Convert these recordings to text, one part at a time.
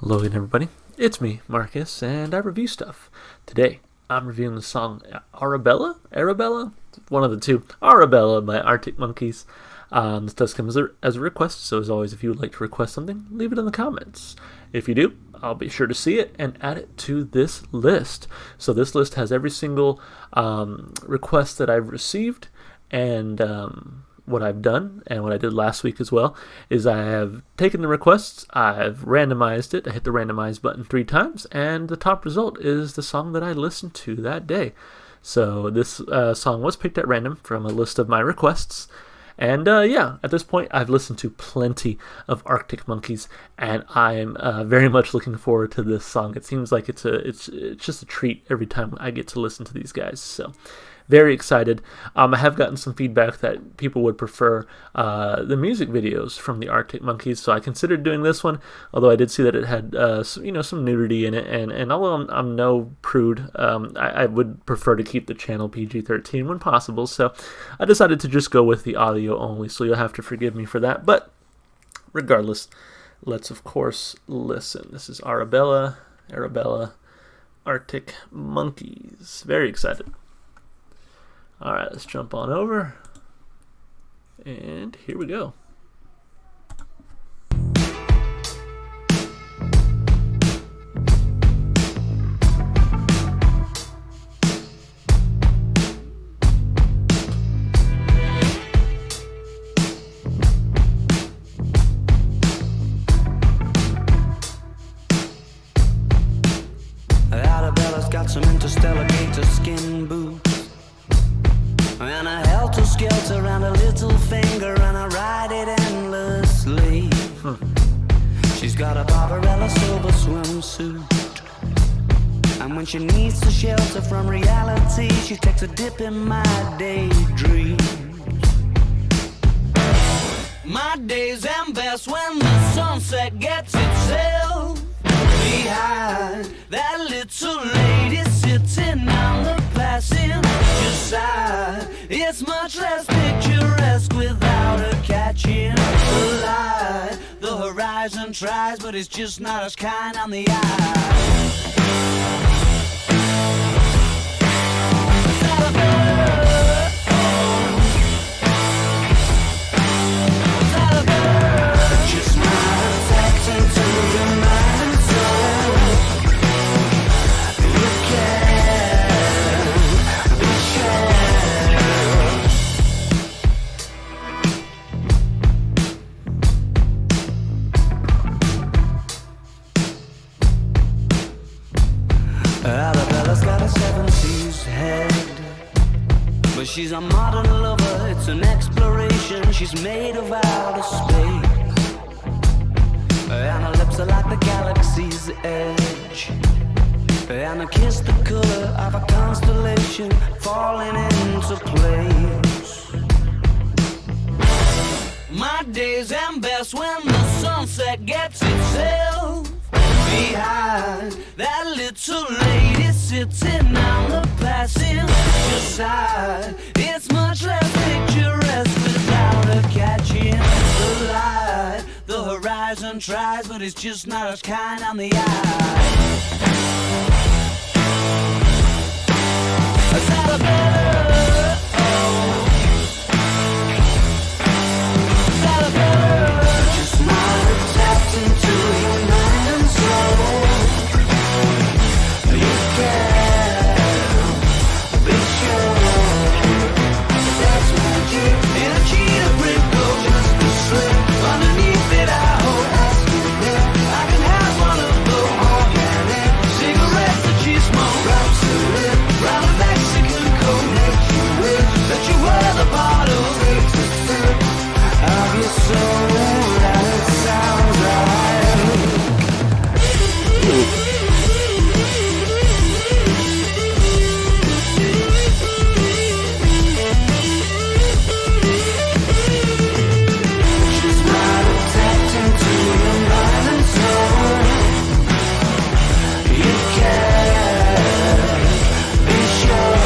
Hello again, everybody. It's me, Marcus, and I review stuff. Today, I'm reviewing the song Arabella? One of the two. Arabella by Arctic Monkeys. This does come as a request, so as always, if you would like to request something, leave it in the comments. If you do, I'll be sure to see it and add it to this list. So this list has every single request that I've received, and what I've done, and what I did last week as well, is I have taken the requests, I've randomized it, I hit the randomize button 3 times, and the top result is the song that I listened to that day. So this song was picked at random from a list of my requests, and yeah, at this point I've listened to plenty of Arctic Monkeys, and I'm very much looking forward to this song. It seems like it's just a treat every time I get to listen to these guys, so very excited. I have gotten some feedback that people would prefer the music videos from the Arctic Monkeys, so I considered doing this one, although I did see that it had some nudity in it, and although I'm no prude, I would prefer to keep the channel PG-13 when possible, so I decided to just go with the audio only, so you'll have to forgive me for that. But regardless, let's of course listen. This is Arabella, Arctic Monkeys. Very excited. Alright, let's jump on over, and here we go. Arabella's got some interstellar gator skin boots and a helter-skelter around a little finger, and I ride it endlessly. She's got a Barbarella silver swimsuit, and when she needs to shelter from reality, she takes a dip in my daydream. My days end best when the sunset gets itself behind that little lady sitting on the passenger side. It's much less picturesque without her catching the light. The horizon tries, but it's just not as kind on the eye. Is that a bird? Is that a bird? Just not attacking to your mind and soul. You can't be sure. Arabella's got a 70s head, but she's a modern lover, it's an exploration. She's made of outer space, and her lips are like the galaxy's edge, and her kiss the color of a constellation falling into place. My days end best when the sunset gets itself behind that little lady sitting on the passenger side. It's much less picturesque without her catching the light. The horizon tries, but it's just not as kind on the eye. Is that a bird? Is that a bird? Just not tapped into your mind and soul. You can't be sure. That's magic in a cheetah print coat, just a slip underneath it. I hold asking if I can have one of those organic cigarettes that you smoke. Drops a lip round a Mexican coat, makes you wish that you were the bottle. Takes a sip of your soul, and it sounds right. She's not attaching to your mind and soul. You can't be sure.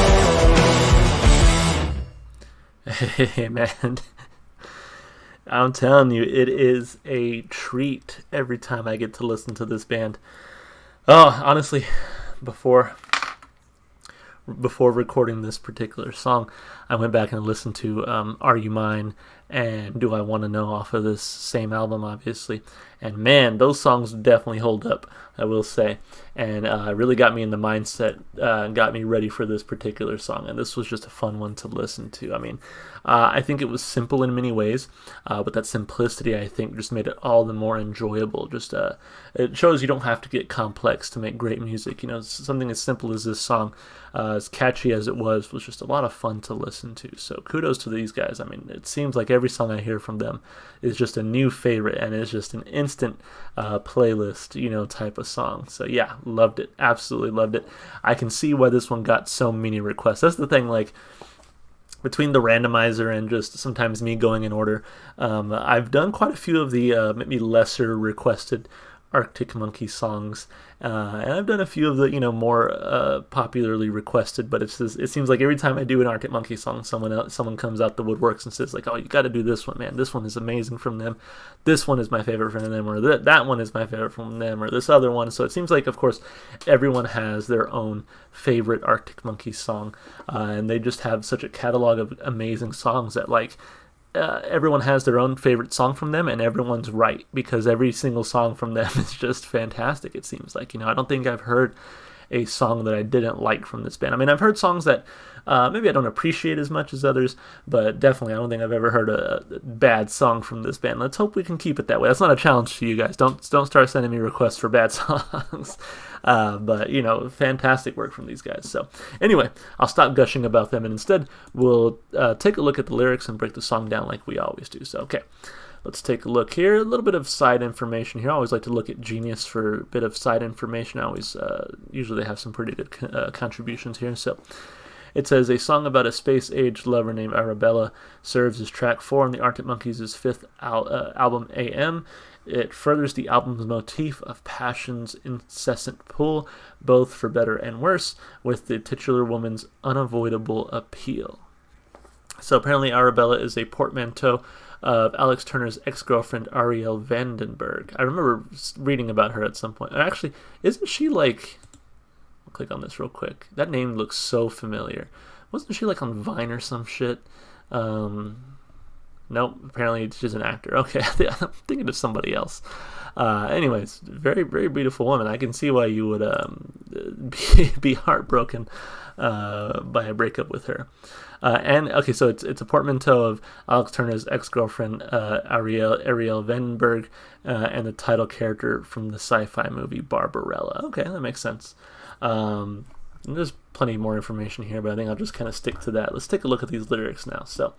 Hey man, I'm telling you, it is a treat every time I get to listen to this band. Oh, honestly, before recording this particular song, I went back and listened to Are You Mine and Do I Want to Know off of this same album, obviously. And man, those songs definitely hold up, I will say. And really got me in the mindset, got me ready for this particular song. And this was just a fun one to listen to. I mean, I think it was simple in many ways, but that simplicity, I think, just made it all the more enjoyable. Just it shows you don't have to get complex to make great music. You know, something as simple as this song, as catchy as it was just a lot of fun to listen to. So kudos to these guys. I mean, it seems like every song I hear from them is just a new favorite, and it's just an instant playlist, you know, type of song. So yeah, loved it. Absolutely loved it. I can see why this one got so many requests. That's the thing, like, between the randomizer and just sometimes me going in order, I've done quite a few of the maybe lesser requested Arctic Monkey songs, and I've done a few of the, you know, more popularly requested. But it seems like every time I do an Arctic Monkey song, someone comes out the woodworks and says like, "Oh, you got to do this one, man. This one is amazing from them. This one is my favorite from them, or that one is my favorite from them, or this other one." So it seems like, of course, everyone has their own favorite Arctic Monkey song, and they just have such a catalog of amazing songs that, like, everyone has their own favorite song from them, and everyone's right, because every single song from them is just fantastic. It seems like, you know, I don't think I've heard a song that I didn't like from this band. I mean, I've heard songs that maybe I don't appreciate as much as others, but definitely I don't think I've ever heard a bad song from this band. Let's hope we can keep it that way. That's not a challenge to you guys. Don't start sending me requests for bad songs. But, you know, fantastic work from these guys. So anyway, I'll stop gushing about them, and instead we'll take a look at the lyrics and break the song down like we always do. So, okay, let's take a look here. A little bit of side information here. I always like to look at Genius for a bit of side information. I always usually they have some pretty good contributions here. So it says, a song about a space-age lover named Arabella serves as track 4 on the Arctic Monkeys' fifth album, AM. It furthers the album's motif of passion's incessant pull, both for better and worse, with the titular woman's unavoidable appeal. So apparently Arabella is a portmanteau of Alex Turner's ex-girlfriend Ariel Vandenberg. I remember reading about her at some point. Actually, isn't she like... I'll click on this real quick. That name looks so familiar. Wasn't she like on Vine or some shit? Nope, apparently she's an actor. Okay, I'm thinking of somebody else. Anyways, very, very beautiful woman. I can see why you would be heartbroken by a breakup with her. And okay, so it's a portmanteau of Alex Turner's ex-girlfriend Ariel Vandenberg and the title character from the sci-fi movie Barbarella. Okay, that makes sense. There's plenty more information here, but I think I'll just kind of stick to that. Let's take a look at these lyrics now. So,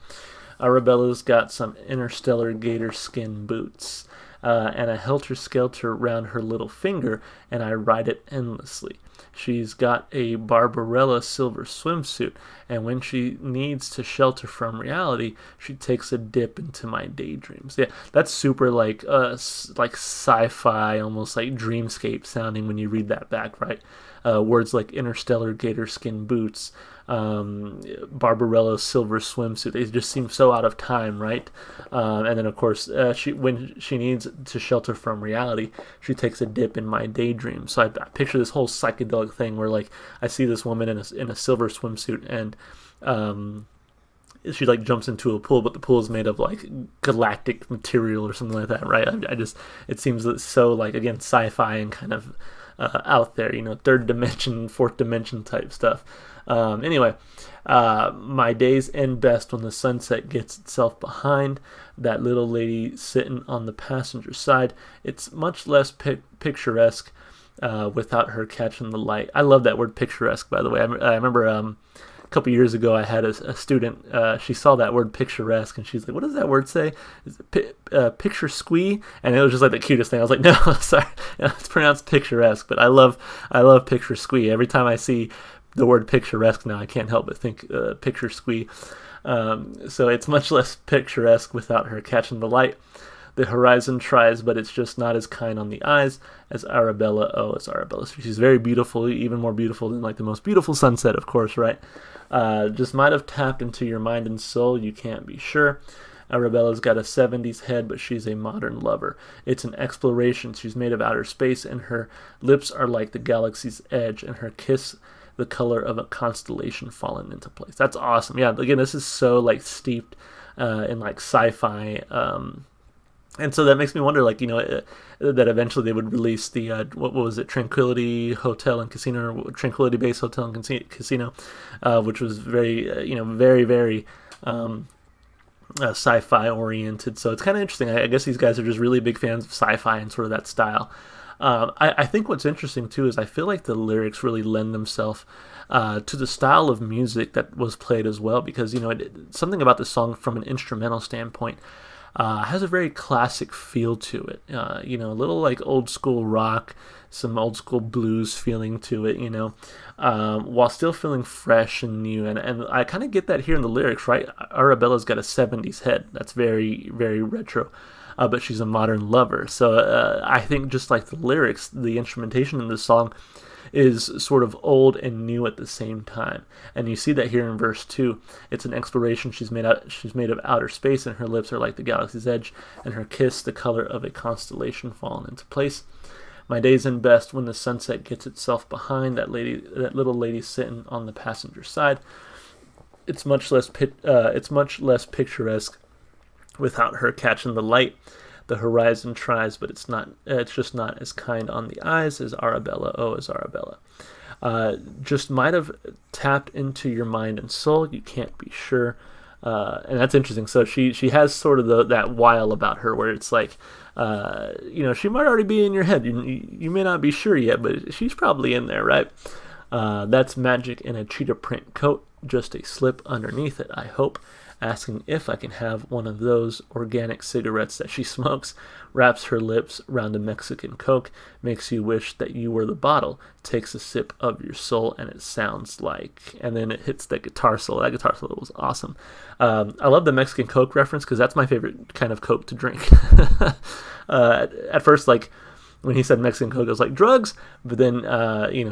Arabella's got some interstellar gator skin boots and a helter-skelter round her little finger, and I ride it endlessly. She's got a Barbarella silver swimsuit, and when she needs to shelter from reality, she takes a dip into my daydreams. Yeah, that's super like sci-fi, almost like dreamscape sounding when you read that back, right? Words like interstellar gator skin boots, Barbarella silver swimsuit, they just seem so out of time, right? And then of course, when she needs to shelter from reality, she takes a dip in my daydream. So I picture this whole psychedelic thing where, like, I see this woman in a silver swimsuit, and she like jumps into a pool, but the pool is made of like galactic material or something like that, right? It seems so, like, again, sci-fi and kind of out there, you know, third dimension, fourth dimension type stuff. Anyway, my days end best when the sunset gets itself behind that little lady sitting on the passenger side. It's much less picturesque without her catching the light. I love that word picturesque, by the way. I remember a couple years ago I had a student, she saw that word picturesque, and she's like, what does that word say? Is it picture squee? And it was just like the cutest thing. I was like, no, sorry, it's pronounced picturesque, but I love picture squee. Every time I see the word picturesque now, I can't help but think picture squee. So it's much less picturesque without her catching the light. The horizon tries, but it's just not as kind on the eyes as Arabella. Oh, it's Arabella. She's very beautiful, even more beautiful than like the most beautiful sunset, of course, right? Just might have tapped into your mind and soul, you can't be sure. Arabella's got a 70s head, but she's a modern lover. It's an exploration. She's made of outer space, and her lips are like the galaxy's edge, and her kiss the color of a constellation fallen into place. That's awesome. Yeah, again, this is so like steeped in like sci-fi. And so that makes me wonder, like, that eventually they would release the, what was it, Tranquility Hotel and Casino, or Tranquility Base Hotel and Casino, which was very, very, very sci-fi oriented. So it's kind of interesting. I guess these guys are just really big fans of sci-fi and sort of that style. I think what's interesting, too, is I feel like the lyrics really lend themselves to the style of music that was played as well, because, something about the song from an instrumental standpoint has a very classic feel to it. A little like old school rock, some old school blues feeling to it, while still feeling fresh and new. And I kind of get that here in the lyrics, right? Arabella's got a 70s head. That's very, very retro. But she's a modern lover. So I think just like the lyrics, the instrumentation in this song is sort of old and new at the same time. And you see that here in verse 2. It's an exploration. She's made of outer space, and her lips are like the galaxy's edge, and her kiss the color of a constellation fallen into place. My day's in best when the sunset gets itself behind that little lady sitting on the passenger side. It's much less picturesque without her catching the light. The horizon tries, but it's just not as kind on the eyes as Arabella. Oh, as Arabella. Just might have tapped into your mind and soul. You can't be sure. And that's interesting. So she has sort of that while about her where it's like, she might already be in your head. You may not be sure yet, but she's probably in there, right? That's magic in a cheetah print coat. Just a slip underneath it, I hope. Asking if I can have one of those organic cigarettes that she smokes, wraps her lips round a Mexican Coke, makes you wish that you were the bottle, takes a sip of your soul, and it sounds like, and then it hits that guitar solo. That guitar solo was awesome. I love the Mexican Coke reference because that's my favorite kind of Coke to drink. At first, like, when he said Mexican Coke, I was like, drugs? But then,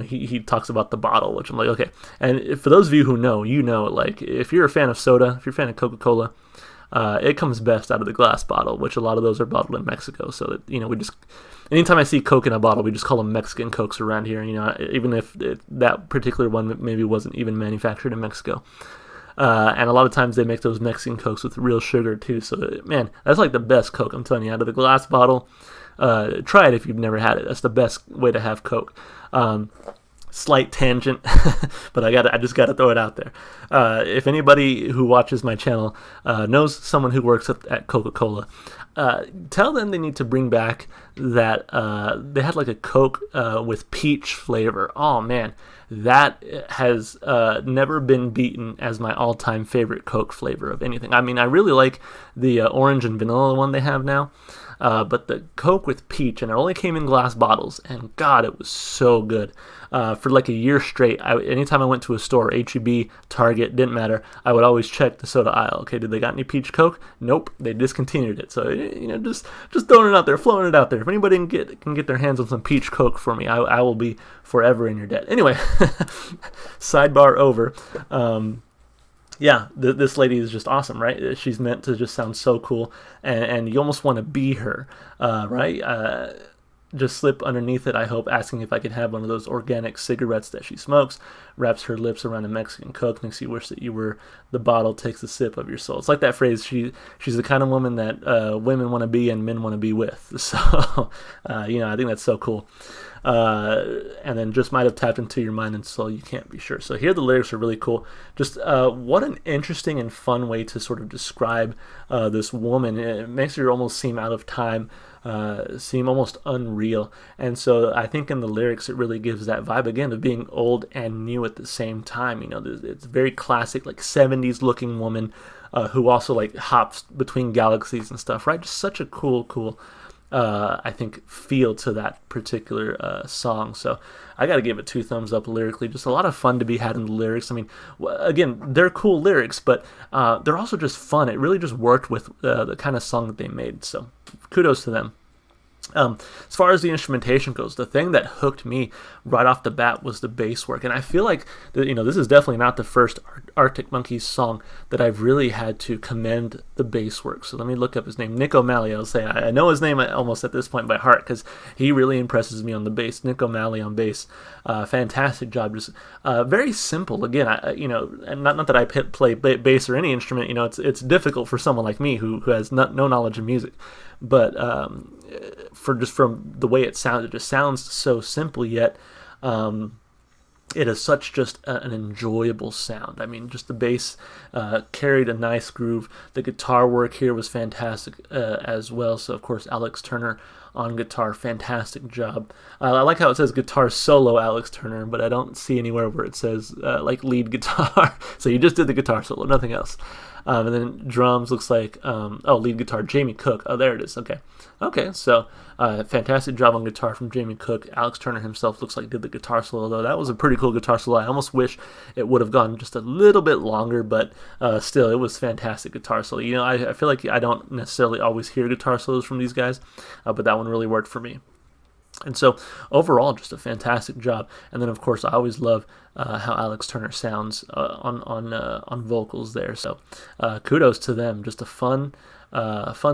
he talks about the bottle, which I'm like, okay. And for those of you who know, like, if you're a fan of soda, if you're a fan of Coca-Cola, it comes best out of the glass bottle, which a lot of those are bottled in Mexico. So that, we just, anytime I see Coke in a bottle, we just call them Mexican Cokes around here, even if that particular one maybe wasn't even manufactured in Mexico. And a lot of times they make those Mexican Cokes with real sugar too. So, man, that's like the best Coke, I'm telling you, out of the glass bottle. Try it if you've never had it. That's the best way to have Coke. Slight tangent, but I just gotta throw it out there. If anybody who watches my channel knows someone who works at Coca-Cola, tell them they need to bring back that they had like a Coke with peach flavor. Oh man, that has never been beaten as my all-time favorite Coke flavor of anything. I mean, I really like the orange and vanilla one they have now. But the Coke with peach, and it only came in glass bottles, and God, it was so good. For like a year straight, anytime I went to a store, H-E-B, Target, didn't matter, I would always check the soda aisle. Okay, did they got any peach Coke? Nope, they discontinued it. So, just throwing it out there, floating it out there. If anybody can get their hands on some peach Coke for me, I will be forever in your debt. Anyway, sidebar over. Yeah, this lady is just awesome, right? She's meant to just sound so cool, and you almost want to be her, right? Just slip underneath it, I hope, asking if I could have one of those organic cigarettes that she smokes, wraps her lips around a Mexican Coke, makes you wish that you were the bottle, takes a sip of your soul. It's like that phrase, she's the kind of woman that women want to be and men want to be with. So, I think that's so cool. And then just might have tapped into your mind and soul, you can't be sure. So here the lyrics are really cool. Just what an interesting and fun way to sort of describe this woman. It makes her almost seem out of time, seem almost unreal. And so I think in the lyrics it really gives that vibe again of being old and new at the same time. It's very classic, like 70s looking woman who also like hops between galaxies and stuff, right? Just such a cool I think feel to that particular song. So I got to give it 2 thumbs up lyrically. Just a lot of fun to be had in the lyrics. I mean, again, they're cool lyrics, but they're also just fun. It really just worked with the kind of song that they made. So kudos to them. As far as the instrumentation goes, the thing that hooked me right off the bat was the bass work, and I feel like this is definitely not the first Arctic Monkeys song that I've really had to commend the bass work. So let me look up his name, Nick O'Malley. I'll say I know his name almost at this point by heart because he really impresses me on the bass. Nick O'Malley on bass, fantastic job. Just very simple. Again, and not that I play bass or any instrument. It's difficult for someone like me who has no knowledge of music, but from the way it sounds, it just sounds so simple, yet it is such just an enjoyable sound. I mean, just the bass carried a nice groove. The guitar work here was fantastic as well. So, of course, Alex Turner on guitar, fantastic job. I like how it says guitar solo Alex Turner, but I don't see anywhere where it says lead guitar. So you just did the guitar solo, nothing else. And then drums looks like, lead guitar, Jamie Cook. Oh, there it is. Okay, so fantastic job on guitar from Jamie Cook. Alex Turner himself looks like did the guitar solo, though. That was a pretty cool guitar solo. I almost wish it would have gone just a little bit longer, but still, it was fantastic guitar solo. I feel like I don't necessarily always hear guitar solos from these guys, but that one really worked for me. And so overall, just a fantastic job. And then, of course, I always love how Alex Turner sounds on vocals there. So kudos to them. Just a fun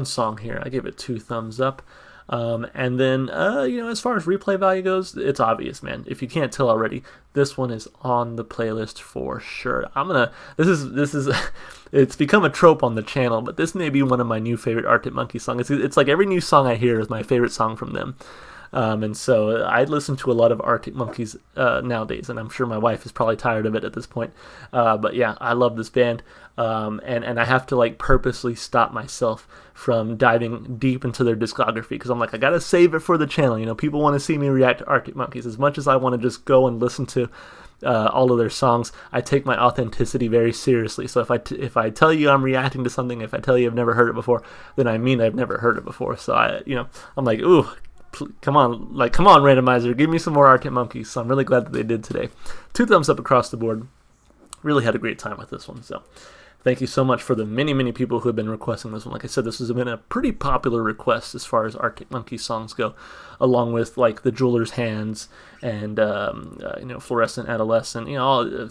song here. I give it 2 thumbs up. And then, as far as replay value goes, it's obvious, man. If you can't tell already, this one is on the playlist for sure. This is it's become a trope on the channel, but this may be one of my new favorite Arctic Monkeys songs. It's like every new song I hear is my favorite song from them. And so I listen to a lot of Arctic Monkeys nowadays, and I'm sure my wife is probably tired of it at this point. But yeah, I love this band, and I have to purposely stop myself from diving deep into their discography because I'm like, I gotta save it for the channel. People want to see me react to Arctic Monkeys as much as I want to just go and listen to all of their songs. I take my authenticity very seriously. So if I tell you I'm reacting to something, if I tell you I've never heard it before, then I mean I've never heard it before. So I'm like, ooh. Come on, randomizer, give me some more Arctic Monkeys. So I'm really glad that they did today. 2 thumbs up across the board. Really had a great time with this one. So thank you so much for the many, many people who have been requesting this one. Like I said, this has been a pretty popular request as far as Arctic Monkeys songs go, along with The Jeweler's Hands and Fluorescent Adolescent.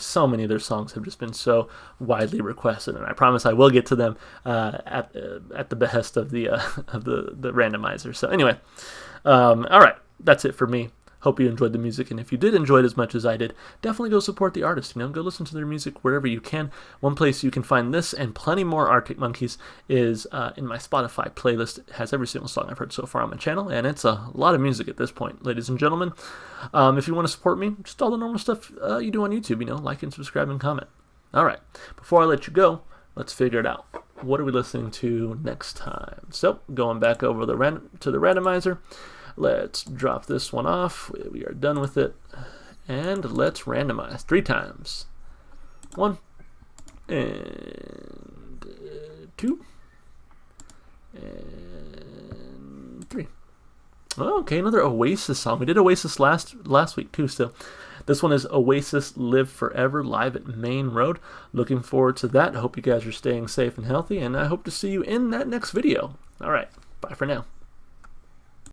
So many of their songs have just been so widely requested, and I promise I will get to them at the behest of the randomizer. So anyway. All right, that's it for me. Hope you enjoyed the music, and if you did enjoy it as much as I did, definitely go support the artist. Go listen to their music wherever you can. One place you can find this and plenty more Arctic Monkeys is in my Spotify playlist. It has every single song I've heard so far on my channel, and it's a lot of music at this point, ladies and gentlemen. If you want to support me, just all the normal stuff you do on YouTube, like and subscribe and comment. All right, before I let you go, let's figure it out. What are we listening to next time? So, going back over to the randomizer, let's drop this one off. We are done with it. And let's randomize 3 times. 1 and 2 and 3. Okay, another Oasis song. We did Oasis last week too, so this one is Oasis Live Forever live at Main Road. Looking forward to that. I hope you guys are staying safe and healthy, and I hope to see you in that next video. All right, bye for now.